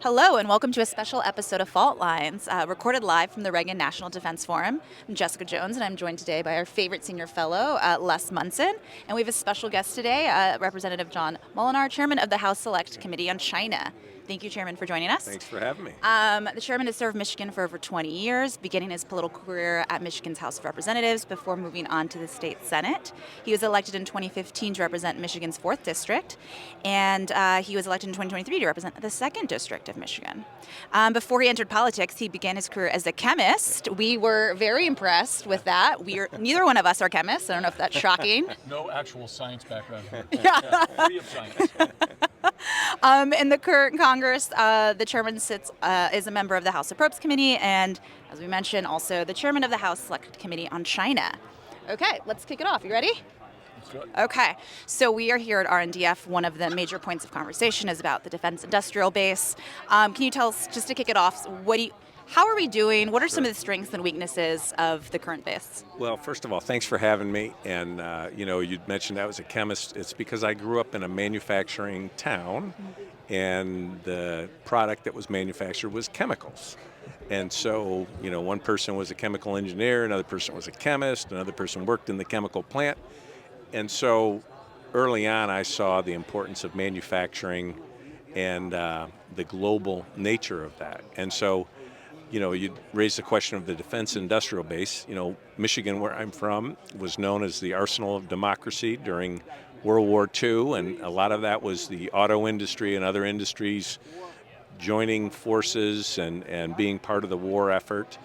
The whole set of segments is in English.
Hello, and welcome to a special episode of Fault Lines, recorded live from the Reagan National Defense Forum. I'm Jessica Jones, and I'm joined today by our favorite senior fellow, Les Munson. And we have a special guest today, Representative John Moolenaar, Chairman of the House Select Committee on China. Thank you, Chairman, for joining us. Thanks for having me. The Chairman has served Michigan for over 20 years, beginning his political career at Michigan's House of Representatives before moving on to the state Senate. He was elected in 2015 to represent Michigan's 4th District, and he was elected in 2023 to represent the 2nd District of Michigan. Before he entered politics, he began his career as a chemist. We were very impressed with that. Neither one of us are chemists. I don't know if that's shocking. No actual science background here. Yeah. Free of science. In the current Congress, the chairman is a member of the House Appropriations Committee, and as we mentioned, also the chairman of the House Select Committee on China. Okay, let's kick it off. You ready? Let's do it. Okay, so we are here at RNDF. One of the major points of conversation is about the defense industrial base. Can you tell us, just to kick it off, how are we doing? What are some of the strengths and weaknesses of the current base? Well, first of all, thanks for having me. And, you'd mentioned I was a chemist. It's because I grew up in a manufacturing town, and the product that was manufactured was chemicals. And so, one person was a chemical engineer, another person was a chemist, another person worked in the chemical plant. And so early on, I saw the importance of manufacturing and the global nature of that. And so, you raised the question of the defense industrial base. Michigan, where I'm from, was known as the arsenal of democracy during World War II, and a lot of that was the auto industry and other industries joining forces and being part of the war effort.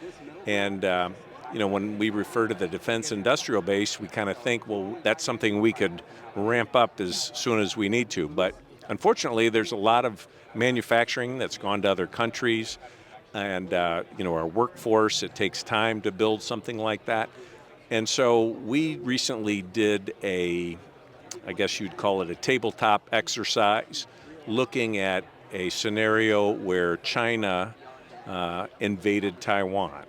And, when we refer to the defense industrial base, we kind of think, well, that's something we could ramp up as soon as we need to. But unfortunately, there's a lot of manufacturing that's gone to other countries. And, our workforce, it takes time to build something like that. And so we recently did I guess you'd call it a tabletop exercise, looking at a scenario where China invaded Taiwan.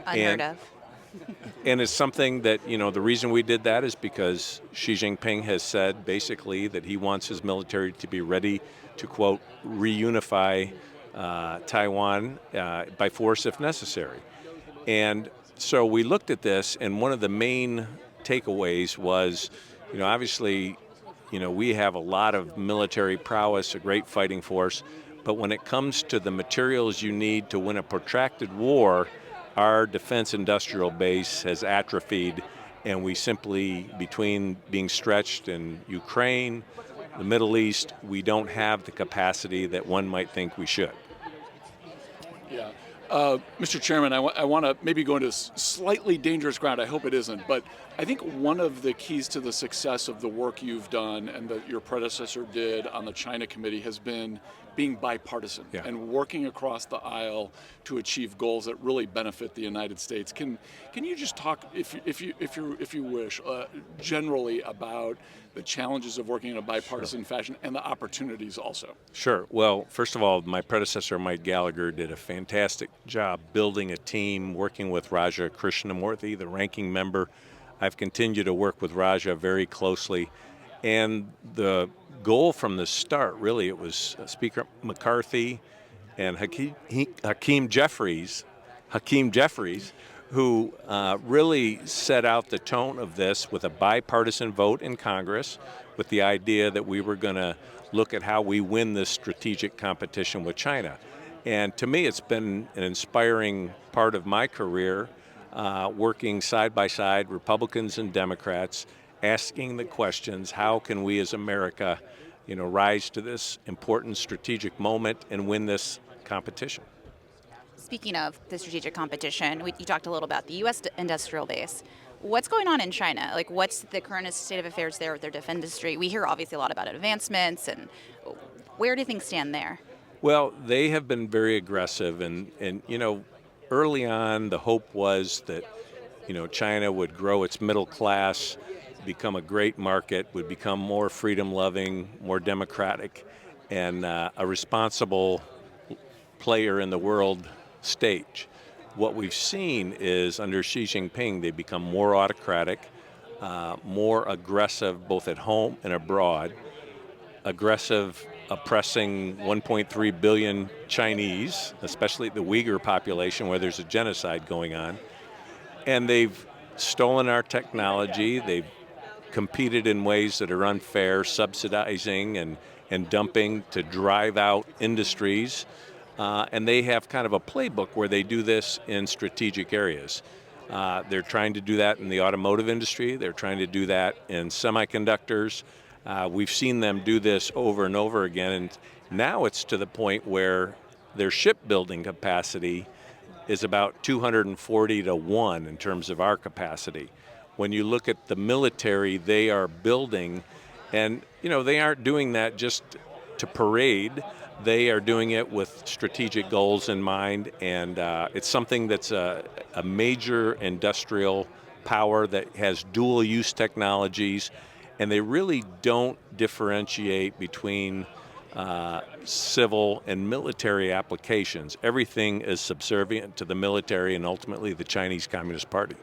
Unheard of. And it's something that, the reason we did that is because Xi Jinping has said basically that he wants his military to be ready to, quote, reunify Taiwan by force if necessary. And so we looked at this, and one of the main takeaways was, obviously, we have a lot of military prowess, a great fighting force, but when it comes to the materials you need to win a protracted war, our defense industrial base has atrophied, and we simply, between being stretched in Ukraine, the Middle East, we don't have the capacity that one might think we should. Yeah. Mr. Chairman, I want to maybe go into slightly dangerous ground. I hope it isn't. But I think one of the keys to the success of the work you've done and that your predecessor did on the China Committee has been being bipartisan and working across the aisle to achieve goals that really benefit the United States. Can you just talk, if you wish, generally about the challenges of working in a bipartisan fashion and the opportunities also? Sure. Well, first of all, my predecessor, Mike Gallagher, did a fantastic job building a team, working with Raja Krishnamurthy, the ranking member. I've continued to work with Raja very closely. And the goal from the start, really, it was Speaker McCarthy and Hakeem Jeffries, who really set out the tone of this with a bipartisan vote in Congress, with the idea that we were going to look at how we win this strategic competition with China. And to me, it's been an inspiring part of my career, working side by side, Republicans and Democrats, asking the questions, how can we as America, rise to this important strategic moment and win this competition? Speaking of the strategic competition, you talked a little about the U.S. industrial base. What's going on in China? What's the current state of affairs there with their defense industry? We hear obviously a lot about advancements, and where do things stand there? Well, they have been very aggressive, and early on the hope was that, China would grow its middle class, become a great market, would become more freedom-loving, more democratic, and a responsible player in the world stage. What we've seen is under Xi Jinping, they become more autocratic, more aggressive both at home and abroad, aggressive oppressing 1.3 billion Chinese, especially the Uyghur population where there's a genocide going on. And they've stolen our technology. They've competed in ways that are unfair, subsidizing and dumping to drive out industries. And they have kind of a playbook where they do this in strategic areas. They're trying to do that in the automotive industry. They're trying to do that in semiconductors. We've seen them do this over and over again. And now it's to the point where their shipbuilding capacity is about 240 to 1 in terms of our capacity. When you look at the military they are building, and they aren't doing that just to parade. They are doing it with strategic goals in mind, and it's something that's a major industrial power that has dual use technologies, and they really don't differentiate between civil and military applications. Everything is subservient to the military and ultimately the Chinese Communist Party.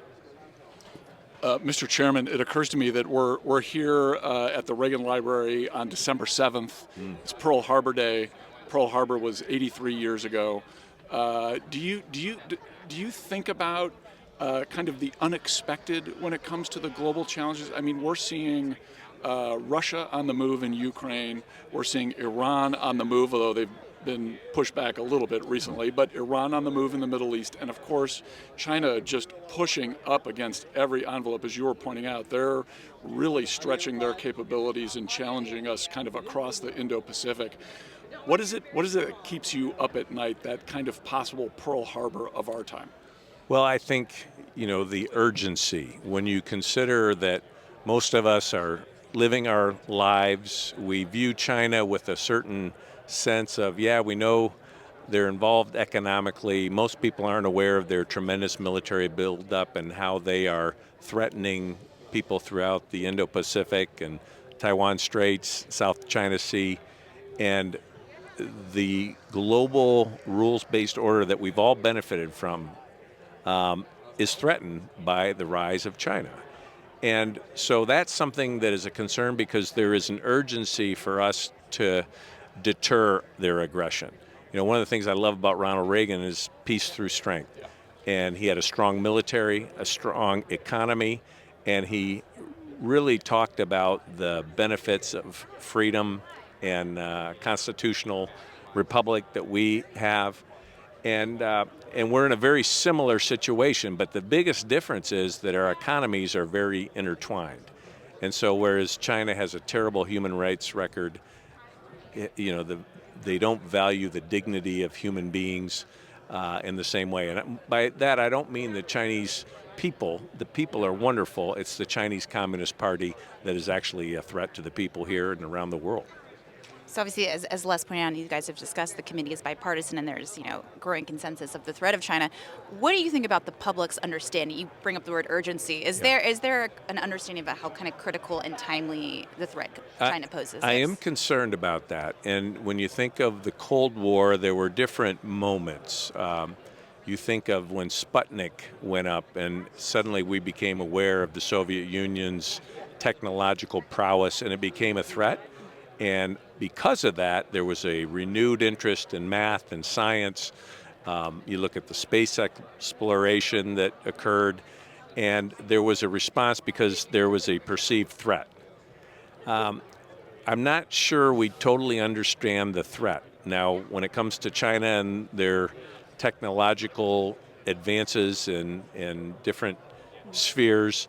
Mr. Chairman, it occurs to me that we're here at the Reagan Library on December 7th. It's Pearl Harbor Day. Pearl Harbor was 83 years ago. Do you think about kind of the unexpected when it comes to the global challenges? I mean, we're seeing Russia on the move in Ukraine. We're seeing Iran on the move, although they've been pushed back a little bit recently, but Iran on the move in the Middle East, and of course China just pushing up against every envelope. As you were pointing out, they're really stretching their capabilities and challenging us kind of across the Indo-Pacific. What is it that keeps you up at night, that kind of possible Pearl Harbor of our time? Well, I think, the urgency. When you consider that most of us are living our lives, we view China with a certain sense of, we know they're involved economically. Most people aren't aware of their tremendous military buildup and how they are threatening people throughout the Indo-Pacific and Taiwan Straits, South China Sea, and the global rules-based order that we've all benefited from is threatened by the rise of China. And so that's something that is a concern because there is an urgency for us to deter their aggression. One of the things I love about Ronald Reagan is peace through strength. And he had a strong military, a strong economy, and he really talked about the benefits of freedom and constitutional republic that we have. And we're in a very similar situation, but the biggest difference is that our economies are very intertwined. And so whereas China has a terrible human rights record, they don't value the dignity of human beings in the same way. And by that, I don't mean the Chinese people. The people are wonderful. It's the Chinese Communist Party that is actually a threat to the people here and around the world. So obviously, as Les pointed out, you guys have discussed, the committee is bipartisan and there's, growing consensus of the threat of China. What do you think about the public's understanding? You bring up the word urgency. Is there an understanding about how kind of critical and timely the threat China poses? I am concerned about that. And when you think of the Cold War, there were different moments. You think of when Sputnik went up and suddenly we became aware of the Soviet Union's technological prowess and it became a threat. And because of that, there was a renewed interest in math and science. You look at the space exploration that occurred, and there was a response because there was a perceived threat. I'm not sure we totally understand the threat. Now, when it comes to China and their technological advances in different spheres,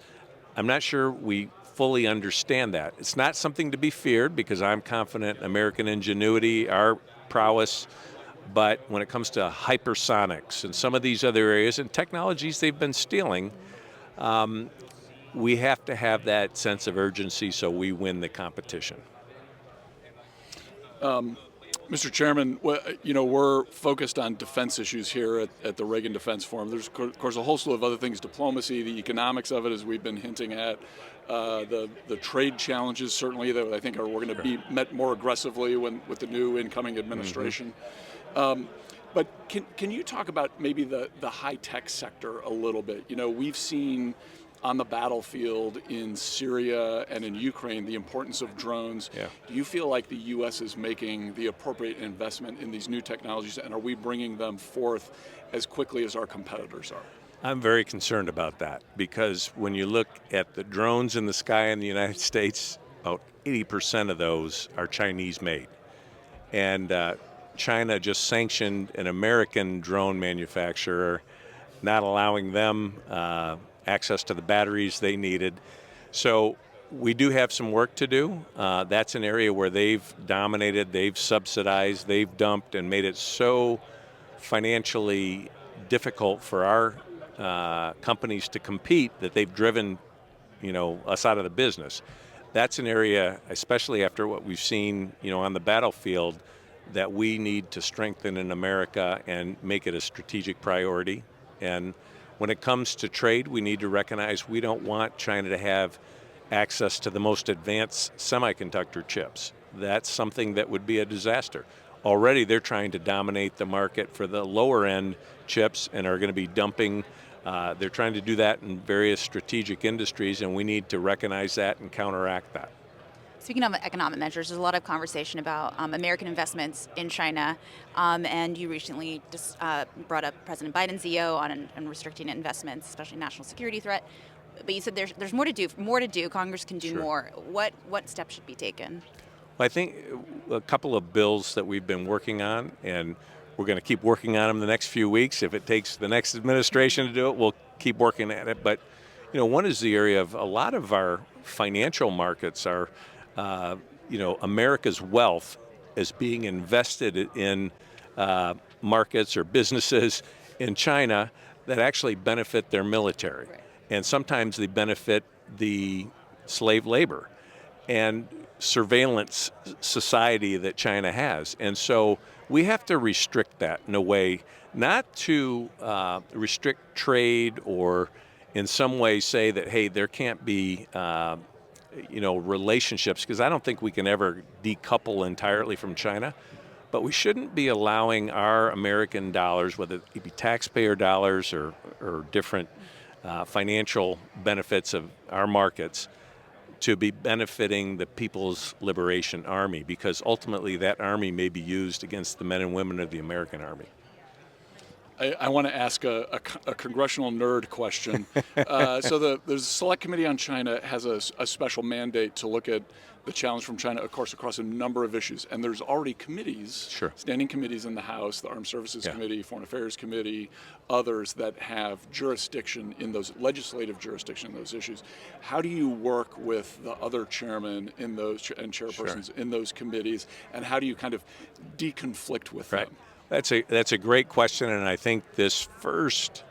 I'm not sure we fully understand that. It's not something to be feared because I'm confident in American ingenuity, our prowess, but when it comes to hypersonics and some of these other areas and technologies they've been stealing, we have to have that sense of urgency so we win the competition. Mr. Chairman, we're focused on defense issues here at the Reagan Defense Forum. There's, of course, a whole slew of other things: diplomacy, the economics of it, as we've been hinting at, the trade challenges, certainly, that I think we're going to be met more aggressively with the new incoming administration. Mm-hmm. But can you talk about maybe the high-tech sector a little bit? We've seen on the battlefield in Syria and in Ukraine, the importance of drones. Yeah. Do you feel like the U.S. is making the appropriate investment in these new technologies, and are we bringing them forth as quickly as our competitors are? I'm very concerned about that because when you look at the drones in the sky in the United States, about 80% of those are Chinese made. And China just sanctioned an American drone manufacturer, not allowing them access to the batteries they needed. So we do have some work to do. That's an area where they've dominated, they've subsidized, they've dumped and made it so financially difficult for our companies to compete that they've driven, us out of the business. That's an area, especially after what we've seen, on the battlefield, that we need to strengthen in America and make it a strategic priority. And when it comes to trade, we need to recognize we don't want China to have access to the most advanced semiconductor chips. That's something that would be a disaster. Already they're trying to dominate the market for the lower end chips and are going to be dumping. They're trying to do that in various strategic industries, and we need to recognize that and counteract that. Speaking of economic measures, there's a lot of conversation about American investments in China, and you recently just brought up President Biden's EO on restricting investments, especially national security threat. But you said there's more to do. More to do. Congress can do Sure. more. What steps should be taken? Well, I think a couple of bills that we've been working on, and we're going to keep working on them the next few weeks. If it takes the next administration to do it, we'll keep working at it. But, one is the area of a lot of our financial markets are, America's wealth is being invested in markets or businesses in China that actually benefit their military. Right. And sometimes they benefit the slave labor and surveillance society that China has. And so we have to restrict that in a way, not to restrict trade or in some way say that, hey, there can't be relationships, because I don't think we can ever decouple entirely from China. But we shouldn't be allowing our American dollars, whether it be taxpayer dollars or different financial benefits of our markets, to be benefiting the People's Liberation Army, because ultimately that army may be used against the men and women of the American Army. I want to ask a congressional nerd question. So the Select Committee on China has a special mandate to look at the challenge from China, of course, across a number of issues. And there's already committees, Sure. standing committees in the House, the Armed Services Yeah. Committee, Foreign Affairs Committee, others that have jurisdiction in those, legislative jurisdiction in those issues. How do you work with the other chairmen in those and chairpersons Sure. in those committees, and how do you kind of deconflict with Right. them? That's a great question, and I think this first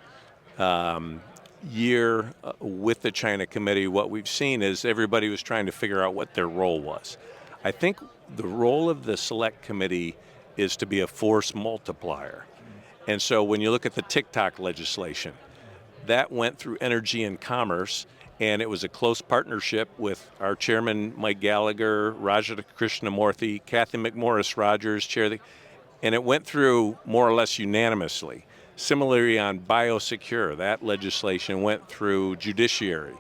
year with the China Committee, what we've seen is everybody was trying to figure out what their role was. I think the role of the Select Committee is to be a force multiplier. And so when you look at the TikTok legislation, that went through Energy and Commerce, and it was a close partnership with our chairman, Mike Gallagher, Rajat Krishnamurthy, Kathy McMorris Rogers, and it went through more or less unanimously. Similarly on Biosecure, that legislation went through Judiciary.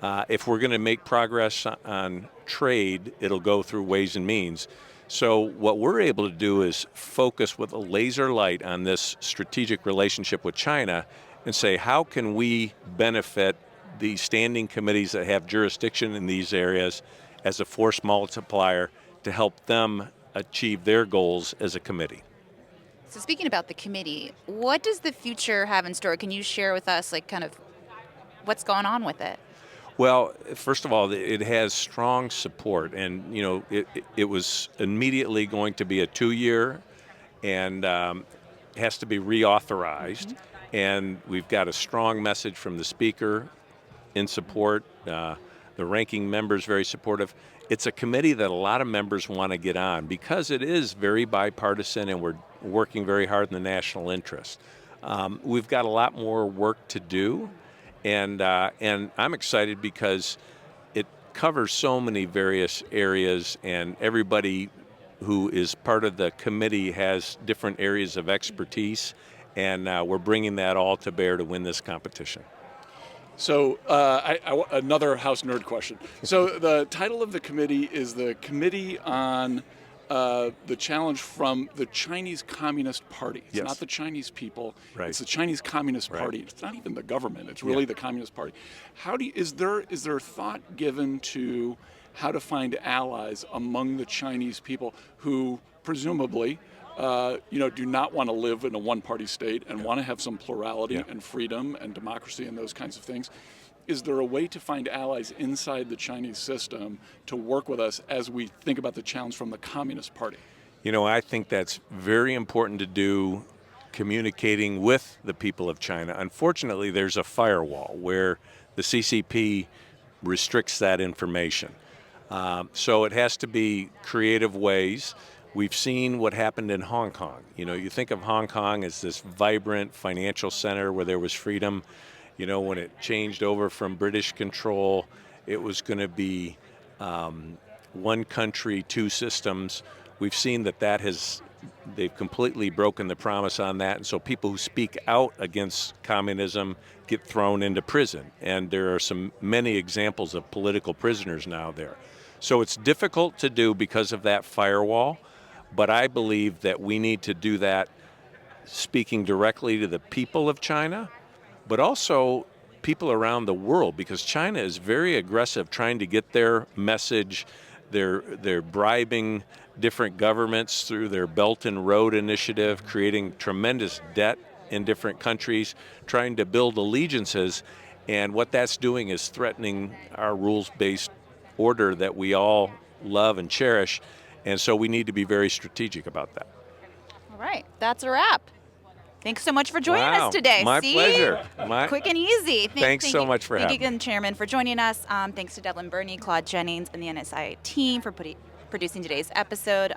If we're going to make progress on trade, it'll go through Ways and Means. So what we're able to do is focus with a laser light on this strategic relationship with China and say, how can we benefit the standing committees that have jurisdiction in these areas as a force multiplier to help them achieve their goals as a committee. So speaking about the committee, what does the future have in store? Can you share with us, kind of what's going on with it? Well, first of all, it has strong support, and it was immediately going to be a 2-year, and has to be reauthorized. Mm-hmm. And we've got a strong message from the Speaker in support. The ranking member is very supportive. It's a committee that a lot of members want to get on because it is very bipartisan, and we're working very hard in the national interest. We've got a lot more work to do. And I'm excited because it covers so many various areas, and everybody who is part of the committee has different areas of expertise, and we're bringing that all to bear to win this competition. So another House nerd question. So the title of the committee is the Committee on the Challenge from the Chinese Communist Party. It's Yes. not the Chinese people. Right. It's the Chinese Communist Right. Party. It's not even the government. It's really the Communist Party. Is there thought given to how to find allies among the Chinese people who presumably do not want to live in a one-party state and want to have some plurality and freedom and democracy and those kinds of things? Is there a way to find allies inside the Chinese system to work with us as we think about the challenge from the Communist Party? I think that's very important to do, communicating with the people of China. Unfortunately, there's a firewall where the CCP restricts that information. So it has to be creative ways. We've seen what happened in Hong Kong. You think of Hong Kong as this vibrant financial center where there was freedom. When it changed over from British control, it was going to be one country, two systems. We've seen they've completely broken the promise on that. And so people who speak out against communism get thrown into prison. And there are many examples of political prisoners now there. So it's difficult to do because of that firewall. But I believe that we need to do that speaking directly to the people of China, but also people around the world, because China is very aggressive trying to get their message. They're bribing different governments through their Belt and Road Initiative, creating tremendous debt in different countries, trying to build allegiances. And what that's doing is threatening our rules-based order that we all love and cherish. And so we need to be very strategic about that. All right, that's a wrap. Thanks so much for joining us today. My pleasure. Quick and easy. Thanks so much for having me. Thank you, Chairman, for joining us. Thanks to Devlin Burney, Claude Jennings, and the NSI team for producing today's episode.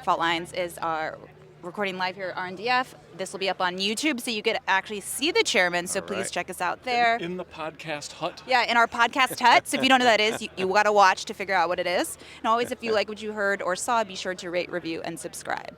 Fault Lines is our recording live here at RNDF. This will be up on YouTube, so you get to actually see the chairman, so please check us out there. In the podcast hut? Yeah, in our podcast hut. So if you don't know what that is, you got to watch to figure out what it is. And always, if you like what you heard or saw, be sure to rate, review, and subscribe.